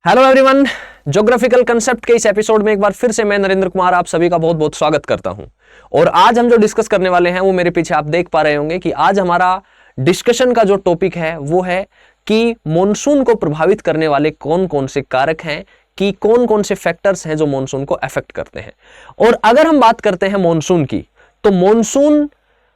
Hello everyone, geographical concept के इस episode में एक बार फिर से मैं नरेंद्र कुमार आप सभी का बहुत बहुत स्वागत करता हूं। और आज हम जो डिस्कस करने वाले हैं वो मेरे पीछे आप देख पा रहे होंगे कि आज हमारा डिस्कशन का जो टॉपिक है वो है कि मॉनसून को प्रभावित करने वाले कौन कौन से कारक हैं, कि कौन कौन से फैक्टर्स हैं जो मॉनसून को अफेक्ट करते हैं। और अगर हम बात करते हैं मॉनसून की, तो monsoon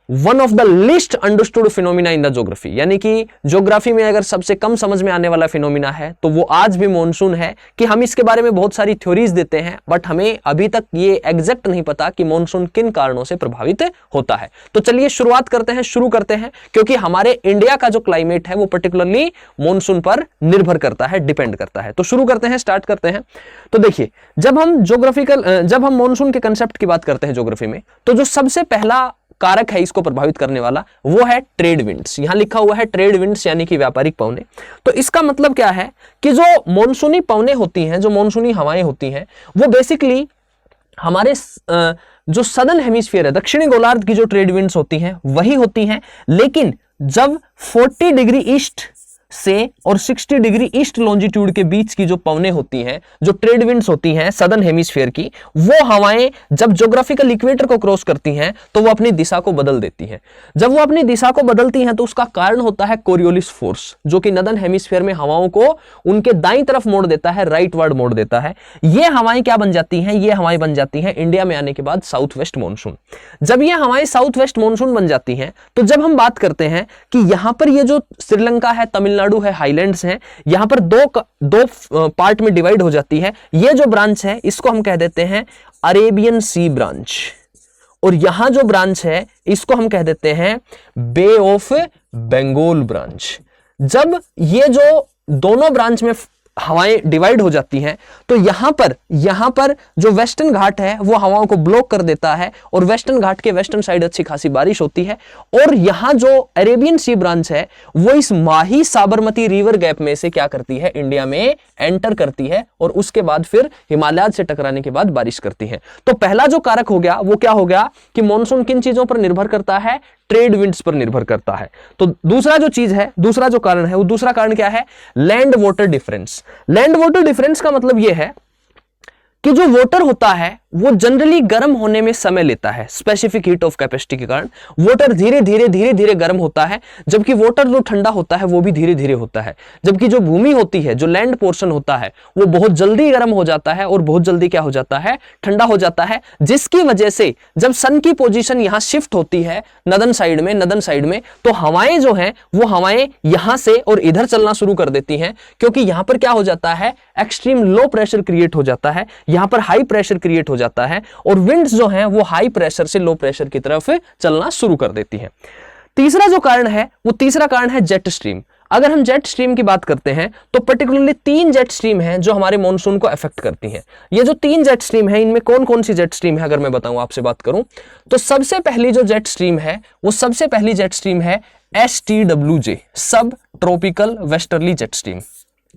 one of the list understood phenomena in the geography, यानी कि ज्योग्राफी में अगर सबसे कम समझ में आने वाला फिनोमिना है तो वो आज भी मॉनसून है। कि हम इसके बारे में बहुत सारी थ्योरीज देते हैं बट हमें अभी तक ये एग्जैक्ट नहीं पता कि मॉनसून किन कारणों से प्रभावित होता है। तो चलिए शुरुआत करते हैं, शुरू करते हैं, क्योंकि हमारे इंडिया का जो क्लाइमेट है वो पर्टिकुलरली मॉनसून पर निर्भर करता है, डिपेंड करता है। तो शुरू करते हैं, स्टार्ट करते हैं। तो देखिए, जब हम मॉनसून के कंसेप्ट की बात करते हैं ज्योग्राफी में, तो जो सबसे पहला कारक है इसको प्रभावित करने वाला वो है ट्रेड विंड्स। यहां लिखा हुआ है ट्रेड विंड्स, यानी कि व्यापारिक पवने। तो इसका मतलब क्या है कि जो मॉनसूनी पवने होती हैं, जो मॉनसूनी हवाएं होती हैं, वो बेसिकली हमारे जो सदर्न हेमिस्फीयर है, दक्षिणी गोलार्ध की जो ट्रेड विंड्स होती हैं वही होती हैं। लेकिन जब 40 डिग्री ईस्ट से और 60 डिग्री ईस्ट लॉन्जिट्यूड के बीच की जो पवनें होती हैं, जो ट्रेड विंड्स होती हैं सदर्न हेमिस्फीयर की, वो हवाएं जब ज्योग्राफिकल इक्वेटर को क्रॉस करती हैं तो वो अपनी दिशा को बदल देती हैं। जब वो अपनी दिशा को बदलती हैं तो उसका कारण होता है कोरियोलिस फोर्स, जो कि नदर्न हेमिस्फीयर में हवाओं को उनके दाईं तरफ मोड़ देता है, राइट वर्ड मोड़ देता है। ये हवाएं क्या बन जाती हैं? ये हवाएं बन जाती हैं इंडिया में आने के बाद साउथ वेस्ट मानसून। जब ये हवाएं साउथ वेस्ट मानसून बन जाती हैं तो जब हम बात करते हैं कि यहां पर ये जो श्रीलंका है, तमिलनाडु है, हाईलैंड्स हैं, यहां पर दो पार्ट में डिवाइड हो जाती है। ये जो ब्रांच है इसको हम कह देते हैं अरेबियन सी ब्रांच, और यहां जो ब्रांच है इसको हम कह देते हैं बे ऑफ बंगाल ब्रांच। जब ये जो दोनों ब्रांच में हवाएं डिवाइड हो जाती हैं तो यहां पर जो वेस्टर्न घाट है वो हवाओं को ब्लॉक कर देता है, और वेस्टर्न घाट के वेस्टर्न साइड अच्छी खासी बारिश होती है। और यहां जो अरेबियन सी ब्रांच है वो इस माही साबरमती रिवर गैप में से क्या करती है? इंडिया में एंटर करती है, और उसके बाद फिर हिमालय से टकराने के बाद बारिश करती है। तो पहला जो कारक हो गया वो क्या हो गया कि मॉनसून किन चीजों पर निर्भर करता है? ट्रेड विंड्स पर निर्भर करता है। तो दूसरा जो चीज है, दूसरा जो कारण है, वो दूसरा कारण क्या है? Land water difference. Land water difference का मतलब यह है कि जो वाटर होता है वो जनरली गर्म होने में समय लेता है, स्पेसिफिक हीट ऑफ कैपेसिटी के कारण वाटर धीरे धीरे गर्म होता है, जबकि वाटर जो ठंडा होता है वो भी धीरे धीरे होता है। जबकि जो भूमि होती है, जो लैंड पोर्शन होता है, वो बहुत जल्दी गर्म हो जाता है और बहुत जल्दी क्या हो जाता है? ठंडा हो जाता है। जिसकी वजह से जब सन की पोजीशन यहां शिफ्ट होती है नदर्न साइड में, तो हवाएं जो हैं वो हवाएं यहां से और इधर चलना शुरू कर देती हैं, क्योंकि यहां पर क्या हो जाता है? एक्सट्रीम लो प्रेशर क्रिएट हो जाता है, यहां पर हाई प्रेशर क्रिएट हो जाता है, और विंड्स जो हैं वो हाई प्रेशर से लो प्रेशर की तरफ चलना शुरू कर देती हैं। तीसरा जो कारण है वो तीसरा कारण है जेट स्ट्रीम। अगर हम जेट स्ट्रीम की बात करते हैं तो पर्टिकुलरली 3 जेट स्ट्रीम हैं जो हमारे मॉनसून को अफेक्ट करती हैं। ये जो 3 जेट स्ट्रीम है, इनमें कौन कौन सी जेट स्ट्रीम है अगर मैं बताऊं, आपसे बात करूं, तो सबसे पहली जो जेट स्ट्रीम है वो सबसे पहली जेट स्ट्रीम है STWJ, सब ट्रॉपिकल वेस्टर्ली जेट स्ट्रीम,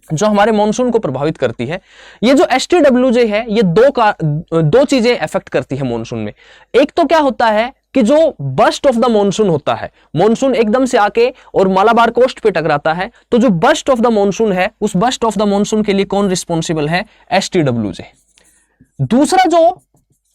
जो हमारे मॉनसून को प्रभावित करती है। ये जो STWJ है ये दो चीजें अफेक्ट करती है मॉनसून में। एक तो क्या होता है कि जो बस्ट ऑफ द मॉनसून होता है, मॉनसून एकदम से आके और मालाबार कोस्ट पे टकराता है, तो जो बस्ट ऑफ द मॉनसून है उस बस्ट ऑफ द मॉनसून के लिए कौन रिस्पॉन्सिबल है? STWJ। दूसरा जो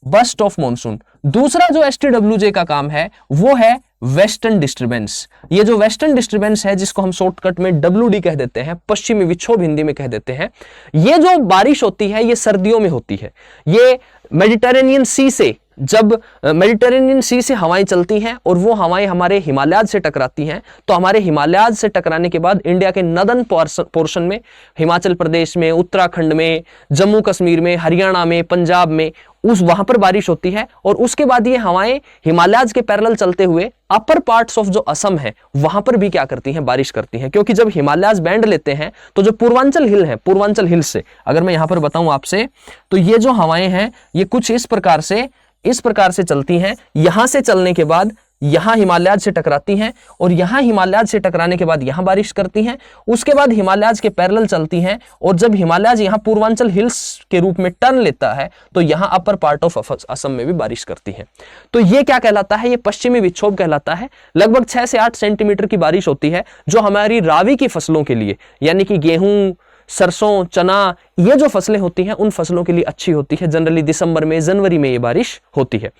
बस्ट ऑफ मॉनसून, दूसरा जो STWJ का काम है वो है वेस्टर्न डिस्टर्बेंस। ये जो वेस्टर्न डिस्टर्बेंस है, जिसको हम शॉर्टकट में WD कह देते हैं, पश्चिमी विक्षोभ हिंदी में कह देते हैं, ये जो बारिश होती है ये सर्दियों में होती है। ये मेडिटेरेनियन सी से, जब मेडिटेरेनियन सी से हवाएं चलती हैं और वो हवाएं हमारे हिमालय से टकराती हैं, तो हमारे हिमालय से टकराने के बाद इंडिया के नदर्न पोर्शन में, हिमाचल प्रदेश में, उत्तराखंड में, जम्मू कश्मीर में, हरियाणा में, पंजाब में, वहां पर बारिश होती है। और उसके बाद ये हवाएं हिमालय के पैरेलल चलते हुए अपर पार्ट्स ऑफ जो असम है वहां पर भी क्या करती हैं? बारिश करती हैं। क्योंकि जब हिमालय बैंड लेते हैं तो जो पूर्वांचल हिल है, पूर्वांचल हिल से अगर मैं यहां पर बताऊं आपसे, तो ये जो हवाएं हैं ये कुछ इस प्रकार से चलती हैं। यहां से चलने के बाद यहां हिमालय से टकराती हैं, और यहां हिमालय से टकराने के बाद यहां बारिश करती हैं। उसके बाद हिमालय के पैरेलल चलती हैं, और जब हिमालय यहां पूर्वांचल हिल्स के रूप में टर्न लेता है तो यहां अपर पार्ट ऑफ असम में भी बारिश करती हैं। तो ये क्या कहलाता है? ये पश्चिमी विक्षोभ कहलाता है। लगभग 6 से 8 सेंटीमीटर की बारिश होती है, जो हमारी रावी की फसलों के लिए, यानी कि गेहूं, सरसों, चना, ये जो फसलें होती हैं उन फसलों के लिए अच्छी होती है। जनरली दिसंबर में, जनवरी में ये बारिश होती है।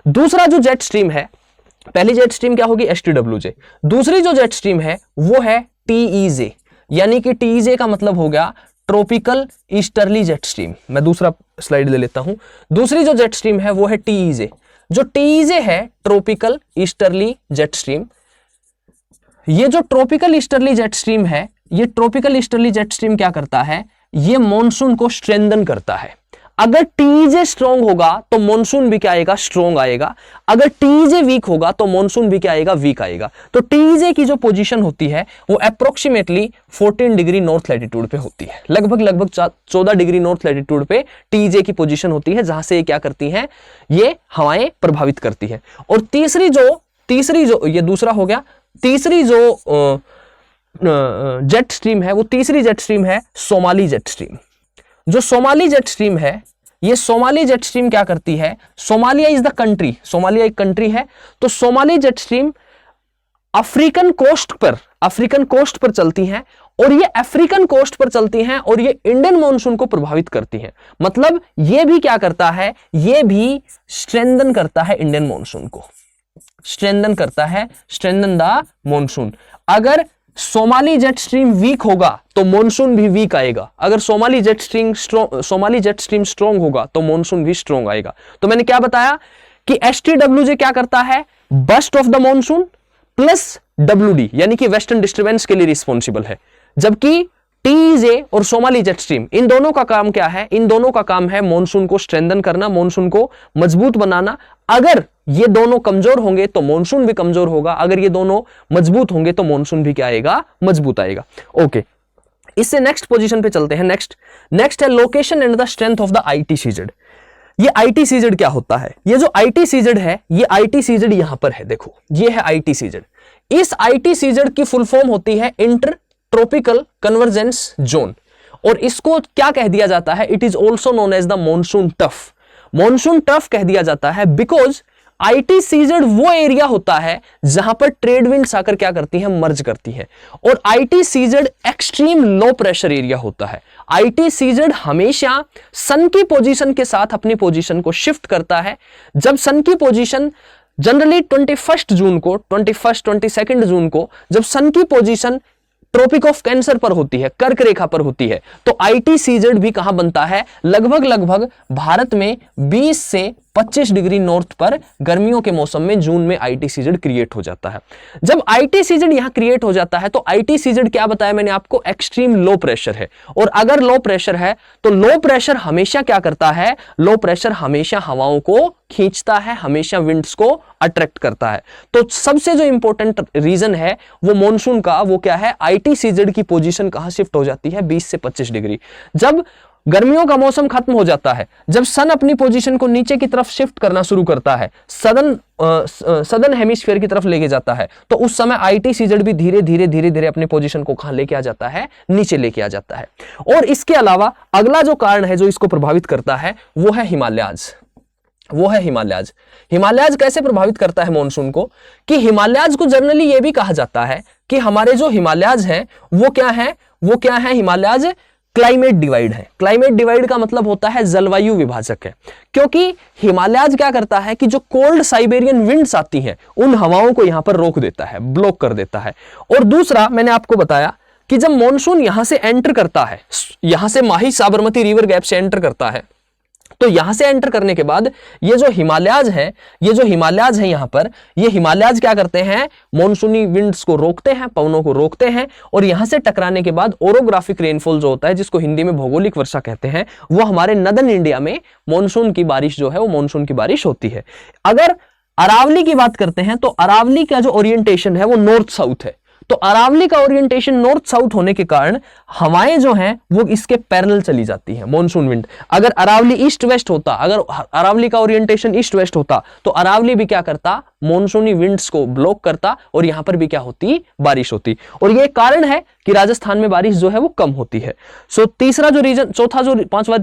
दूसरा जो जेट स्ट्रीम है, पहली जेट स्ट्रीम क्या होगी, HTWJ। दूसरी जो जेट स्ट्रीम है वो है TEJ, यानी कि TEJ का मतलब हो गया ट्रॉपिकल ईस्टर्ली जेट स्ट्रीम। मैं दूसरा स्लाइड ले लेता हूं। दूसरी जो जेट स्ट्रीम है वो है TEJ। जो TEJ है ट्रॉपिकल ईस्टर्ली जेट स्ट्रीम, ये जो ट्रॉपिकल ईस्टर्ली जेट स्ट्रीम है, ये ट्रॉपिकल ईस्टर्ली जेट स्ट्रीम क्या करता है, ये मॉनसून को स्ट्रेंथन करता है। अगर TEJ स्ट्रॉन्ग होगा तो मॉनसून भी क्या आएगा, स्ट्रॉन्ग आएगा। अगर TEJ वीक होगा तो मॉनसून भी क्या आएगा, वीक आएगा। तो TEJ की जो पोजीशन होती है वो अप्रोक्सीमेटली 14 डिग्री नॉर्थ लैटिट्यूड पे होती है। लगभग 14 डिग्री नॉर्थ लैटिट्यूड पे TEJ की पोजीशन होती है, जहां से ये क्या करती हैं, ये हवाएं प्रभावित करती है। और तीसरी जो ये दूसरा हो गया। तीसरी जो जेट स्ट्रीम है, वो तीसरी जेट स्ट्रीम है सोमाली जेट स्ट्रीम। जो सोमाली जेट स्ट्रीम है, ये सोमाली जेट स्ट्रीम क्या करती है, Somalia is the country, Somalia एक कंट्री है, तो Somali jet stream African coast पर चलती हैं, और ये अफ्रीकन कोस्ट पर चलती हैं और ये इंडियन मॉनसून को प्रभावित करती हैं। मतलब ये भी क्या करता है, ये भी स्ट्रेंथन करता है इंडियन मॉनसून को, स्ट्रेंथन करता है, स्ट्रेंथन द मॉनसून। अगर सोमाली जेट स्ट्रीम वीक होगा तो मॉनसून भी वीक आएगा। अगर सोमाली जेट स्ट्रीम स्ट्रॉन्ग होगा तो मॉनसून भी स्ट्रॉन्ग आएगा। तो मैंने क्या बताया कि HTWJ क्या करता है, burst of the monsoon plus WD, यानी कि वेस्टर्न डिस्टर्बेंस के लिए रिस्पॉन्सिबल है। जबकि TEJ और सोमाली जेट स्ट्रीम, इन दोनों का काम क्या है, इन दोनों का काम है मॉनसून को स्ट्रेंथन करना, मॉनसून को मजबूत बनाना। अगर ये दोनों कमजोर होंगे तो मॉनसून भी कमजोर होगा, अगर ये दोनों मजबूत होंगे तो मॉनसून भी क्या आएगा, मजबूत आएगा। ओके, इससे नेक्स्ट पोजीशन पे चलते हैं। नेक्स्ट है location and the strength of the ITCZ। ये ITCZ क्या होता है, ये जो ITCZ है, ये ITCZ यहां पर है, देखो ये है ITCZ। इस ITCZ की फुल फॉर्म होती है इंटर ट्रॉपिकल कन्वर्जेंस जोन, और इसको क्या कह दिया जाता है, it is also known as the monsoon trough. Monsoon trough कह दिया जाता है बिकॉज ITCZ वो एरिया होता है जहां पर ट्रेड विंड्स आकर क्या करती हैं, मर्ज करती हैं, और ITCZ extreme low pressure area होता है। ITCZ हमेशा सन की पोजीशन के साथ अपनी पोजीशन को शिफ्ट करता है। जब सन की पोजीशन जनरली 22 जून को जब सन की पोजीशन ट्रॉपिक ऑफ कैंसर पर होती है, कर्क रेखा पर होती है, तो ITCZ भी कहां बनता है, लगभग भारत में 20 से 25 डिग्री नॉर्थ पर गर्मियों के मौसम में जून में ITCZ क्रिएट हो जाता है। जब ITCZ यहां क्रिएट हो जाता है तो ITCZ क्या बताया मैंने आपको, एक्सट्रीम लो प्रेशर है। और अगर लो प्रेशर है तो लो प्रेशर हमेशा क्या करता है, लो प्रेशर हमेशा हवाओं को खींचता है, हमेशा विंड्स को अट्रैक्ट करता है। तो सबसे जो इंपॉर्टेंट रीजन है वो मॉनसून का, वो क्या है, ITCZ की पोजीशन कहां शिफ्ट हो जाती है, 20 से 25 डिग्री। जब गर्मियों का मौसम खत्म हो जाता है, जब सन अपनी पोजीशन को नीचे की तरफ शिफ्ट करना शुरू करता है, सदर्न हेमिस्फीयर की तरफ लेके जाता है, तो उस समय ITCZ भी धीरे धीरे अपनी पोजीशन को कहां लेके आ जाता है, नीचे लेके आ जाता है। और इसके अलावा अगला जो कारण है जो इसको प्रभावित करता है वो है हिमालयाज। हिमालयाज कैसे प्रभावित करता है मॉनसून को, कि हिमालयाज को जनरली यह भी कहा जाता है कि हमारे जो हिमालयाज हैं वो क्या है, हिमालयाज क्लाइमेट डिवाइड है। क्लाइमेट डिवाइड का मतलब होता है जलवायु विभाजक है, क्योंकि हिमालयाज क्या करता है कि जो कोल्ड साइबेरियन विंड्स आती हैं उन हवाओं को यहां पर रोक देता है, ब्लॉक कर देता है। और दूसरा मैंने आपको बताया कि जब मॉनसून यहां से एंटर करता है, यहां से माही साबरमती रिवर गैप से एंटर करता है, तो यहां से एंटर करने के बाद ये जो हिमालयाज है यहां पर, ये हिमालयाज क्या करते हैं, मॉनसूनी विंड्स को रोकते हैं, पवनों को रोकते हैं, और यहां से टकराने के बाद ओरोग्राफिक रेनफॉल जो होता है, जिसको हिंदी में भौगोलिक वर्षा कहते हैं, वो हमारे नदर्न इंडिया में मॉनसून की बारिश जो है वो मॉनसून की बारिश होती है। अगर अरावली की बात करते हैं तो अरावली का जो ओरिएंटेशन है वो नॉर्थ साउथ है, तो अरावली का ओरिएंटेशन नॉर्थ साउथ होने के कारण हवाएं जो हैं वो इसके पैरेलल चली जाती हैं, मॉनसून विंड। अगर अरावली ईस्ट वेस्ट होता, अगर अरावली का ओरिएंटेशन ईस्ट वेस्ट होता, तो अरावली भी क्या करता, मॉनसूनी विंड्स को ब्लॉक करता, और यहां पर भी क्या होती, बारिश होती। और ये कारण है कि राजस्थान में बारिश जो है वो कम होती है। सो तीसरा जो रीजन, पांचवा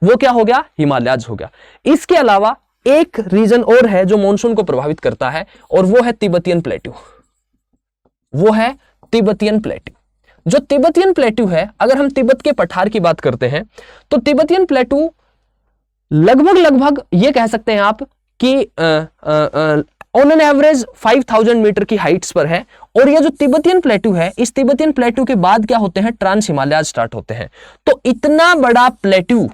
वो क्या हो गया, हिमालयाज हो गया। इसके अलावा एक रीजन और है जो मॉनसून को प्रभावित करता है, और वो है तिब्बतियन प्लेट्यू। जो तिब्बतियन प्लेटू है, अगर हम तिब्बत के पठार की बात करते हैं तो तिब्बतियन प्लेटू लगभग ये कह सकते हैं आप कि ऑन एन एवरेज 5000 मीटर की हाइट्स पर है। और ये जो तिब्बतियन प्लेटू है, इस तिब्बतियन प्लेटू के बाद क्या होते हैं, ट्रांस हिमालय स्टार्ट होते हैं। तो इतना बड़ा प्लेटू,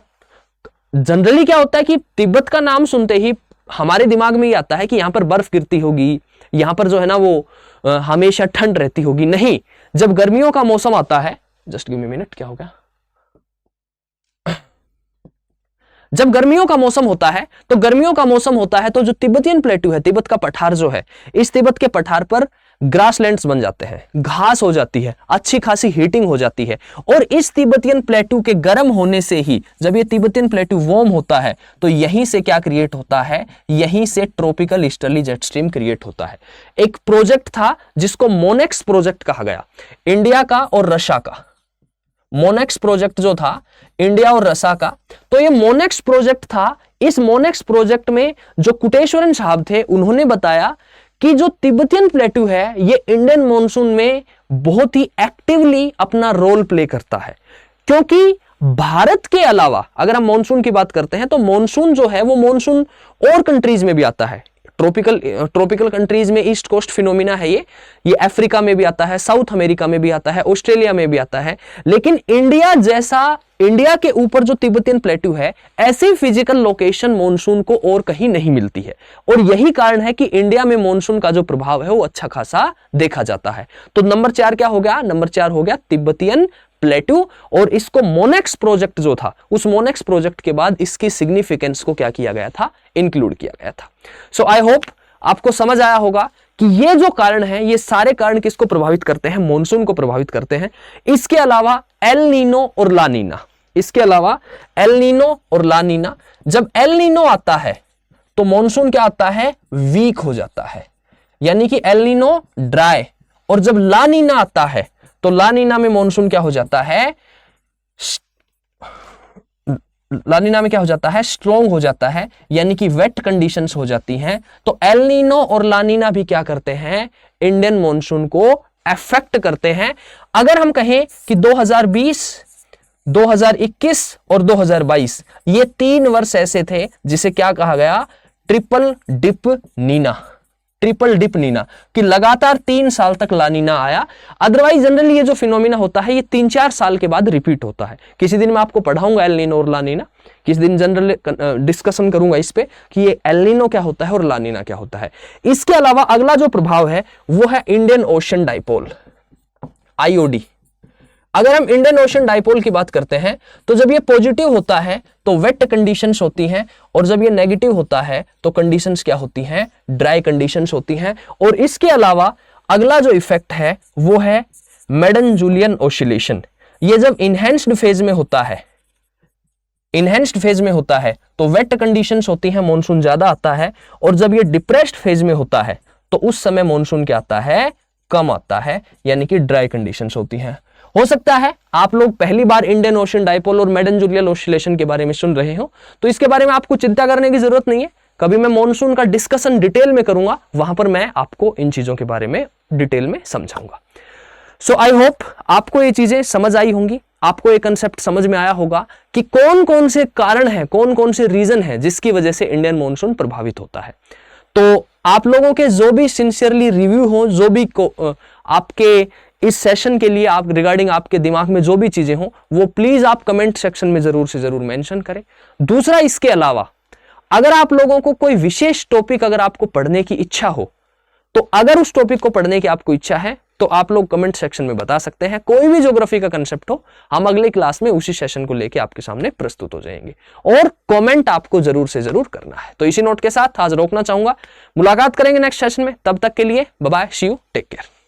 जनरली क्या होता है कि तिब्बत का नाम सुनते ही हमारे दिमाग में ये आता है कि यहां पर बर्फ गिरती होगी, यहां पर जो है ना वो हमेशा ठंड रहती होगी। नहीं, जब गर्मियों का मौसम आता है, जस्ट गिव मी मिनट, क्या हो गया, जब गर्मियों का मौसम होता है तो गर्मियों का मौसम होता है तो जो तिब्बतियन प्लेटू है, तिब्बत का पठार जो है, इस तिब्बत के पठार पर ग्रासलैंड्स बन जाते हैं, घास हो जाती है, अच्छी खासी हीटिंग हो जाती है। और इस तिब्बतियन प्लेटू के गर्म होने से ही, जब ये तिब्बतियन प्लेटू वार्म होता है तो यहीं से क्या क्रिएट होता है, यहीं से tropical easterly jet stream create होता है। एक प्रोजेक्ट था जिसको मोनेक्स प्रोजेक्ट कहा गया, इंडिया का और रशिया का। मोनेक्स प्रोजेक्ट जो था इंडिया और रसा का, तो ये मोनेक्स प्रोजेक्ट था। इस मोनेक्स प्रोजेक्ट में जो कुटेश्वरन साहब थे, उन्होंने बताया कि जो तिब्बतियन प्लेटू है ये इंडियन मॉनसून में बहुत ही एक्टिवली अपना रोल प्ले करता है। क्योंकि भारत के अलावा अगर हम मॉनसून की बात करते हैं तो मॉनसून जो है वो मॉनसून और कंट्रीज में भी आता है। ट्रॉपिकल कंट्रीज में ईस्ट कोस्ट फिनोमिना है ये अफ्रीका में भी आता है, साउथ अमेरिका में भी आता है, ऑस्ट्रेलिया में भी आता है। लेकिन इंडिया के ऊपर जो तिब्बतियन प्लेटू है, ऐसी फिजिकल लोकेशन मॉनसून को और कहीं नहीं मिलती है। और यही कारण है कि इंडिया में मॉनसून का जो प्रभाव है वो अच्छा खासा देखा जाता है। तो नंबर 4 क्या हो गया, नंबर 4 हो गया तिब्बतियन प्लेटू। और इसको मोनेक्स प्रोजेक्ट जो था, उस मोनेक्स प्रोजेक्ट के बाद इसकी सिग्निफिकेंस को क्या किया गया था, इंक्लूड किया गया था। सो आई होप आपको समझ आया होगा कि ये जो कारण है, ये सारे कारण किसको प्रभावित करते हैं, मॉनसून को प्रभावित करते हैं। इसके अलावा एल नीनो और ला नीना, इसके अलावा एल नीनो और ला नीना, जब एल नीनो आता है तो मॉनसून क्या आता है, वीक हो जाता है, यानी कि एल नीनो ड्राई। और जब ला नीना आता है तो ला नीना में मॉनसून क्या हो जाता है, ला नीना में क्या हो जाता है, स्ट्रॉन्ग हो जाता है, यानी कि वेट कंडीशंस हो जाती हैं। तो एल नीनो और ला नीना भी क्या करते हैं, इंडियन मॉनसून को अफेक्ट करते हैं। अगर हम कहें कि 2020, 2021 और 2022 ये 3 वर्ष ऐसे थे जिसे क्या कहा गया, triple dip Nina, triple dip Nina, कि लगातार 3 साल तक ला नीना आया। अदरवाइज जनरली ये जो फिनोमिना होता है ये 3-4 साल के बाद रिपीट होता है। किसी दिन मैं आपको पढ़ाऊंगा एल नीनो और ला नीना, किसी दिन जनरल डिस्कशन करूंगा इस पे कि ये एल नीनो क्या होता है और ला नीना क्या होता है। इसके अलावा अगला जो प्रभाव है वो है इंडियन ओशन डाइपोल, आईओडी। अगर हम इंडियन ओशन डाइपोल की बात करते हैं तो जब ये पॉजिटिव होता है तो वेट कंडीशंस होती हैं, और जब ये नेगेटिव होता है तो कंडीशंस क्या होती हैं, ड्राई कंडीशंस होती हैं। और इसके अलावा अगला जो इफेक्ट है वो है मेडन-जूलियन ऑसिलेशन। ये जब इनहेंस्ड फेज में होता है, इनहेंस्ड फेज में होता है तो वेट कंडीशंस होती हैं, मॉनसून ज्यादा आता है। और जब ये डिप्रेस्ड फेज में होता है तो उस समय मॉनसून क्या आता है, कम आता है, यानी कि ड्राई कंडीशंस होती हैं। हो सकता है आप लोग पहली बार इंडियन ओशन डाइपोल और मेडन-जूलियन ऑसिलेशन के बारे में सुन रहे हो, तो इसके बारे में आपको चिंता करने की जरूरत नहीं है। कभी मैं मॉनसून का डिस्कशन डिटेल में करूंगा, वहां पर मैं आपको इन चीजों के बारे में डिटेल में समझाऊंगा। सो आई होप आपको ये चीजें समझ आई होंगी, आपको ये कंसेप्ट समझ में आया होगा कि कौन कौन से कारण हैं, कौन कौन से रीजन है जिसकी वजह से इंडियन मॉनसून प्रभावित होता है। तो आप लोगों के जो भी सिंसियरली रिव्यू हो, जो भी आपके इस सेशन के लिए आप रिगार्डिंग आपके दिमाग में जो भी चीजें हो, वो प्लीज आप कमेंट सेक्शन में जरूर से जरूर मेंशन करें। दूसरा, इसके अलावा अगर आप लोगों को कोई विशेष टॉपिक अगर आपको पढ़ने की इच्छा हो, तो अगर उस टॉपिक को पढ़ने की आपको इच्छा है तो आप लोग कमेंट सेक्शन में बता सकते हैं। कोई भी ज्योग्राफी का कंसेप्ट हो, हम अगले क्लास में उसी सेशन को लेके आपके सामने प्रस्तुत हो जाएंगे। और कमेंट आपको जरूर से जरूर करना है। तो इसी नोट के साथ आज रोकना चाहूंगा, मुलाकात करेंगे नेक्स्ट सेशन में। तब तक के लिए bye bye, see you, take care.